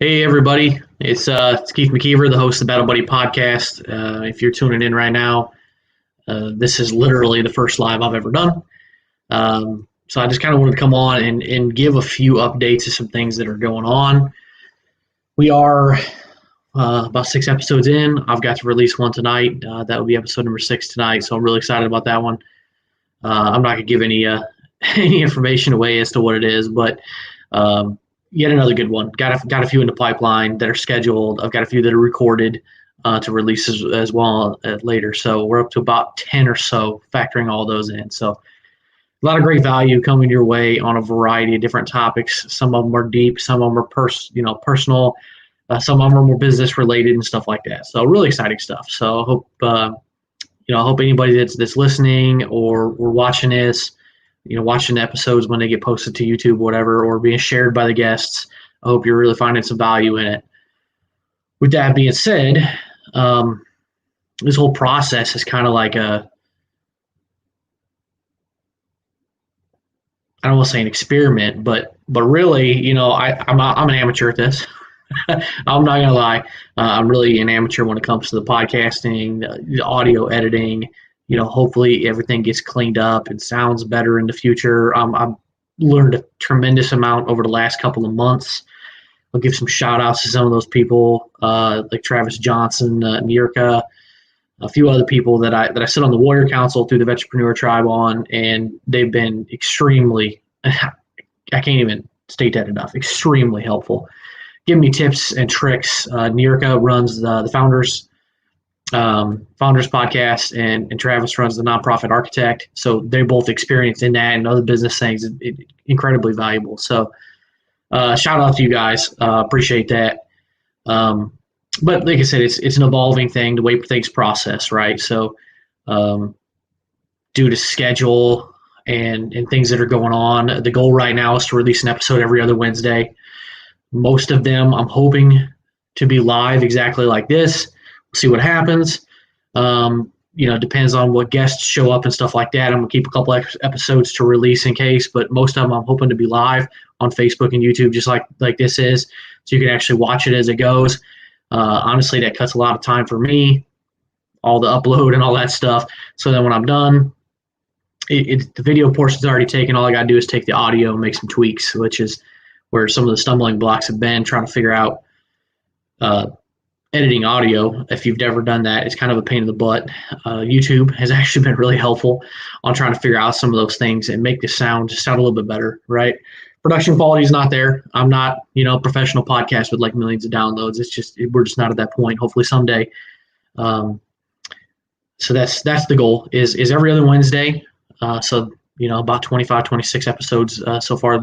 Hey everybody, it's Keith McKeever, the host of the Battle Buddy podcast. If you're tuning in right now, this is literally the first live I've ever done. So I just kind of wanted to come on and give a few updates to some things that are going on. We are about 6 episodes in. I've got to release one tonight. That will be episode number 6 tonight, so I'm really excited about that one. I'm not going to give any information away as to what it is, but yet another good one. Got a few in the pipeline that are scheduled. I've got a few that are recorded to release as well later. So we're up to about 10 or so, factoring all those in. So a lot of great value coming your way on a variety of different topics. Some of them are deep. Some of them are personal. Some of them are more business related and stuff like that. So really exciting stuff. So I hope I hope anybody that's listening or watching this, watching the episodes when they get posted to YouTube or whatever, or being shared by the guests. I hope you're really finding some value in it. With that being said, this whole process is kind of like I don't want to say an experiment, but really, I'm an amateur at this. I'm not gonna lie. I'm really an amateur when it comes to the podcasting, the audio editing. Hopefully everything gets cleaned up and sounds better in the future. I've learned a tremendous amount over the last couple of months. I'll give some shout outs to some of those people, like Travis Johnson, Nirka, a few other people that I sit on the Warrior Council through the Vetrepreneur Tribe on, and they've been extremely, I can't even state that enough, extremely helpful. Give me tips and tricks. Nirka runs the Founders podcast, and Travis runs the Nonprofit Architect. So they're both experienced in that and other business things. Incredibly valuable. So shout out to you guys. Appreciate that. But like I said, it's an evolving thing, the way things process, right? So due to schedule and things that are going on, the goal right now is to release an episode every other Wednesday. Most of them I'm hoping to be live exactly like this. We'll see what happens. Depends on what guests show up and stuff like that. I'm going to keep a couple episodes to release in case, but most of them I'm hoping to be live on Facebook and YouTube just like this is, so you can actually watch it as it goes. Honestly, that cuts a lot of time for me, all the upload and all that stuff. So then when I'm done, the video portion's already taken. All I got to do is take the audio and make some tweaks, which is where some of the stumbling blocks have been, trying to figure out editing audio. If you've never done that, it's kind of a pain in the butt. YouTube has actually been really helpful on trying to figure out some of those things and make the sound just sound a little bit better, right? Production quality is not there. I'm not, professional podcast with like millions of downloads. We're just not at that point. Hopefully someday. So that's the goal is every other Wednesday. About 25, 26 episodes so far,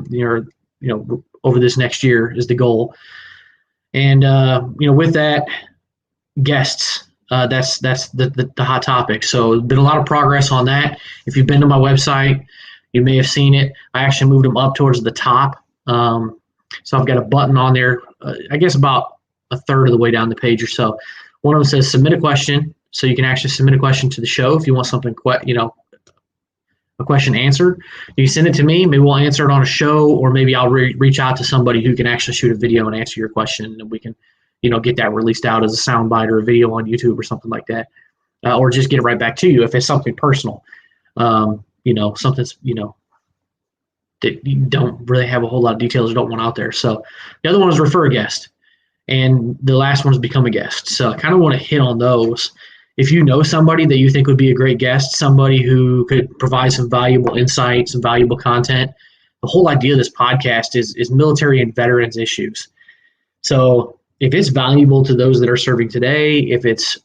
over this next year is the goal. And, with that, guests, that's the hot topic. So there's been a lot of progress on that. If you've been to my website, you may have seen it. I actually moved them up towards the top. So I've got a button on there, I guess about a third of the way down the page or so. One of them says submit a question. So you can actually submit a question to the show if you want something, a question answered. You send it to me. Maybe we'll answer it on a show, or maybe I'll reach out to somebody who can actually shoot a video and answer your question, and we can, get that released out as a soundbite or a video on YouTube or something like that, or just get it right back to you if it's something personal. Something's that you don't really have a whole lot of details or don't want out there. So the other one is refer a guest, and the last one is become a guest. So I kind of want to hit on those. If you know somebody that you think would be a great guest, somebody who could provide some valuable insights, some valuable content, the whole idea of this podcast is military and veterans issues. So if it's valuable to those that are serving today, if it's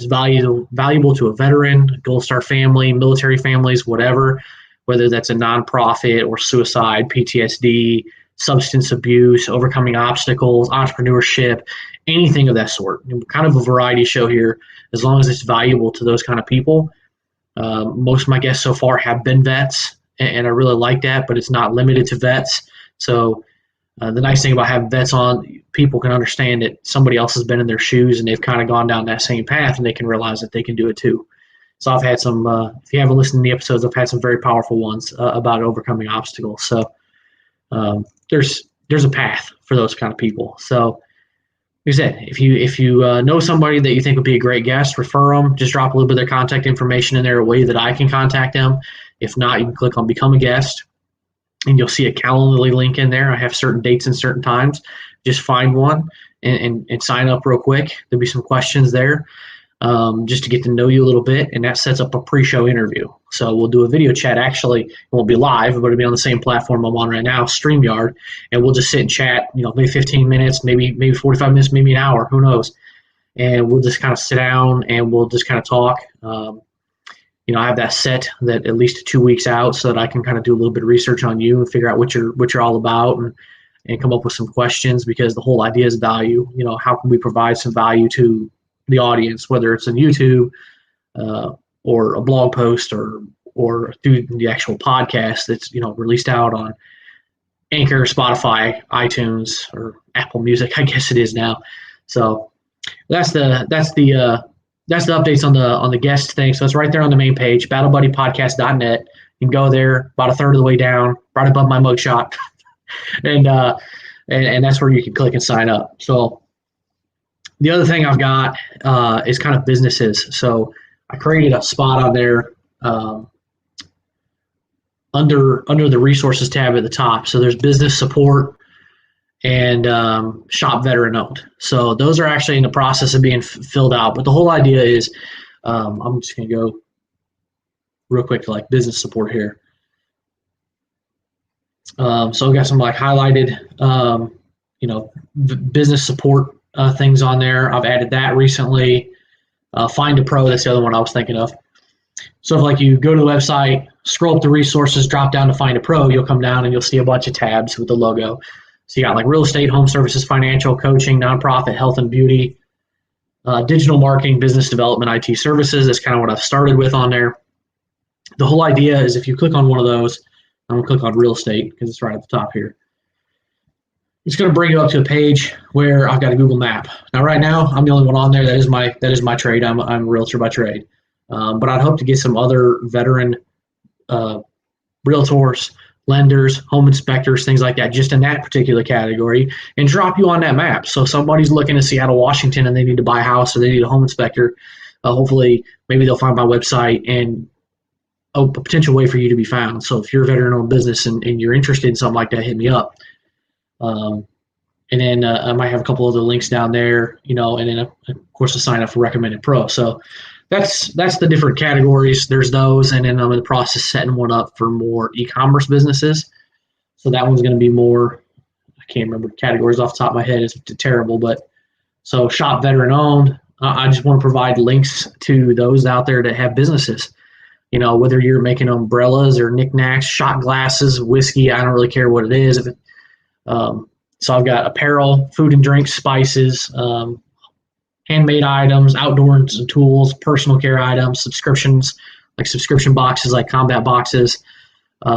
valuable to a veteran, Gold Star family, military families, whatever, whether that's a nonprofit or suicide, PTSD, substance abuse, overcoming obstacles, entrepreneurship, anything of that sort. Kind of a variety show here, as long as it's valuable to those kind of people. Most of my guests so far have been vets, and I really like that, but it's not limited to vets. So the nice thing about having vets on, people can understand that somebody else has been in their shoes and they've kind of gone down that same path, and they can realize that they can do it too. So I've had some, if you haven't listened to the episodes, I've had some very powerful ones about overcoming obstacles. So there's a path for those kind of people. So like I said, if you know somebody that you think would be a great guest, refer them. Just drop a little bit of their contact information in there, a way that I can contact them. If not, you can click on Become a Guest, and you'll see a Calendly link in there. I have certain dates and certain times. Just find one and sign up real quick. There'll be some questions there, just to get to know you a little bit, and that sets up a pre-show interview. So we'll do a video chat. Actually, it won't be live, but it'll be on the same platform I'm on right now, StreamYard, and we'll just sit and chat, maybe 15 minutes, maybe 45 minutes, maybe an hour, who knows. And we'll just kind of sit down and we'll just kind of talk. I have that set that at least 2 weeks out so that I can kind of do a little bit of research on you and figure out what you're all about, and come up with some questions, because the whole idea is value. How can we provide some value to the audience, whether it's on YouTube, or a blog post, or through the actual podcast that's released out on Anchor, Spotify, iTunes, or Apple Music, I guess it is now. So that's the updates on the guest thing. So it's right there on the main page, battlebuddypodcast.net. You can go there, about a third of the way down, right above my mugshot, and that's where you can click and sign up. So the other thing I've got is kind of businesses. So I created a spot on there under the resources tab at the top. So there's business support and shop veteran owned. So those are actually in the process of being filled out. But the whole idea is, I'm just going to go real quick to like business support here. So I've got some like highlighted, business support things on there. I've added that recently. Find a Pro, that's the other one I was thinking of. So if like you go to the website, scroll up the resources, drop down to Find a Pro, you'll come down and you'll see a bunch of tabs with the logo. So you got like real estate, home services, financial, coaching, nonprofit, health and beauty, digital marketing, business development, IT services. That's kind of what I've started with on there. The whole idea is if you click on one of those, I'm going to click on real estate because it's right at the top here. It's going to bring you up to a page where I've got a Google map. Now, right now, I'm the only one on there. That is my trade. I'm a realtor by trade. But I'd hope to get some other veteran realtors, lenders, home inspectors, things like that, just in that particular category, and drop you on that map. So if somebody's looking to Seattle, Washington, and they need to buy a house or they need a home inspector, hopefully maybe they'll find my website and a potential way for you to be found. So if you're a veteran-owned business and you're interested in something like that, hit me up. And then I might have a couple other links down there, and then of course to sign up for Recommended Pro. So that's the different categories. There's those, and then I'm in the process of setting one up for more e-commerce businesses. So that one's going to be more, I can't remember the categories off the top of my head. It's terrible, but so shop veteran owned. I just want to provide links to those out there that have businesses. Whether you're making umbrellas or knickknacks, shot glasses, whiskey, I don't really care what it is. So I've got apparel, food and drinks, spices, handmade items, outdoor and tools, personal care items, subscriptions, like subscription boxes, like combat boxes,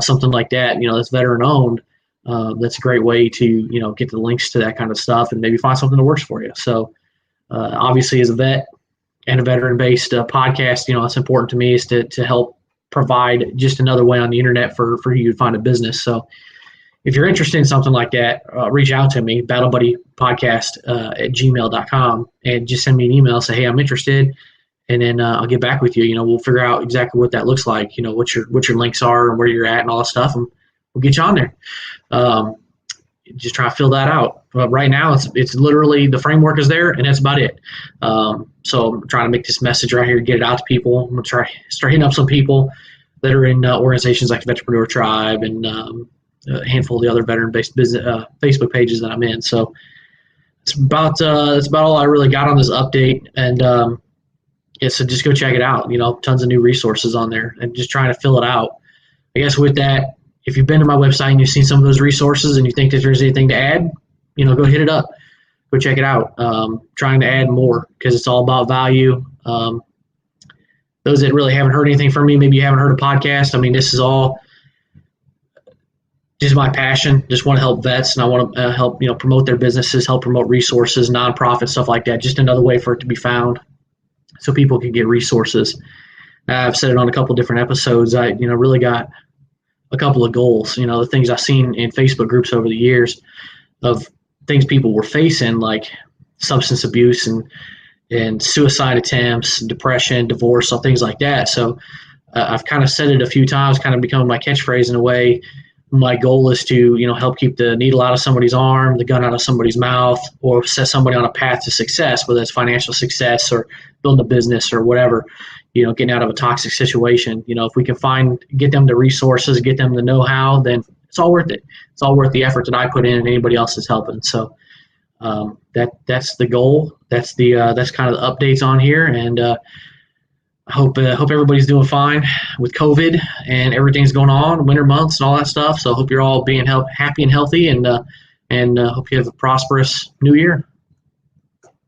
something like that. That's veteran owned. That's a great way to, get the links to that kind of stuff and maybe find something that works for you. So obviously as a vet and a veteran-based podcast, it's important to me is to help provide just another way on the internet for you to find a business. So if you're interested in something like that, reach out to me, battlebuddypodcast at gmail.com, and just send me an email, say, hey, I'm interested, and then I'll get back with you. We'll figure out exactly what that looks like, what your links are and where you're at and all that stuff, and we'll get you on there. Just try to fill that out. But right now, it's literally the framework is there, and that's about it. So I'm trying to make this message right here, get it out to people. I'm going to start hitting up some people that are in organizations like the Veteranpreneur Tribe and a handful of the other veteran-based business Facebook pages that I'm in. So it's about all I really got on this update. And so just go check it out. Tons of new resources on there, and just trying to fill it out. I guess with that, if you've been to my website and you've seen some of those resources and you think that there's anything to add, go hit it up. Go check it out. Trying to add more because it's all about value. Those that really haven't heard anything from me, maybe you haven't heard a podcast. I mean, this is all just my passion. Just want to help vets, and I want to help promote their businesses, help promote resources, nonprofits, stuff like that. Just another way for it to be found, so people can get resources. I've said it on a couple different episodes. I really got a couple of goals. The things I've seen in Facebook groups over the years of things people were facing, like substance abuse and suicide attempts, depression, divorce, so things like that. So I've kind of said it a few times, kind of become my catchphrase in a way. My goal is to, help keep the needle out of somebody's arm, the gun out of somebody's mouth, or set somebody on a path to success, whether it's financial success or building a business or whatever, getting out of a toxic situation. If we can get them the resources, get them the know-how, then it's all worth it. It's all worth the effort that I put in and anybody else is helping. So that's the goal. That's kind of the updates on here. And I hope everybody's doing fine with COVID and everything's going on, winter months and all that stuff. So I hope you're all being happy and healthy, and hope you have a prosperous new year.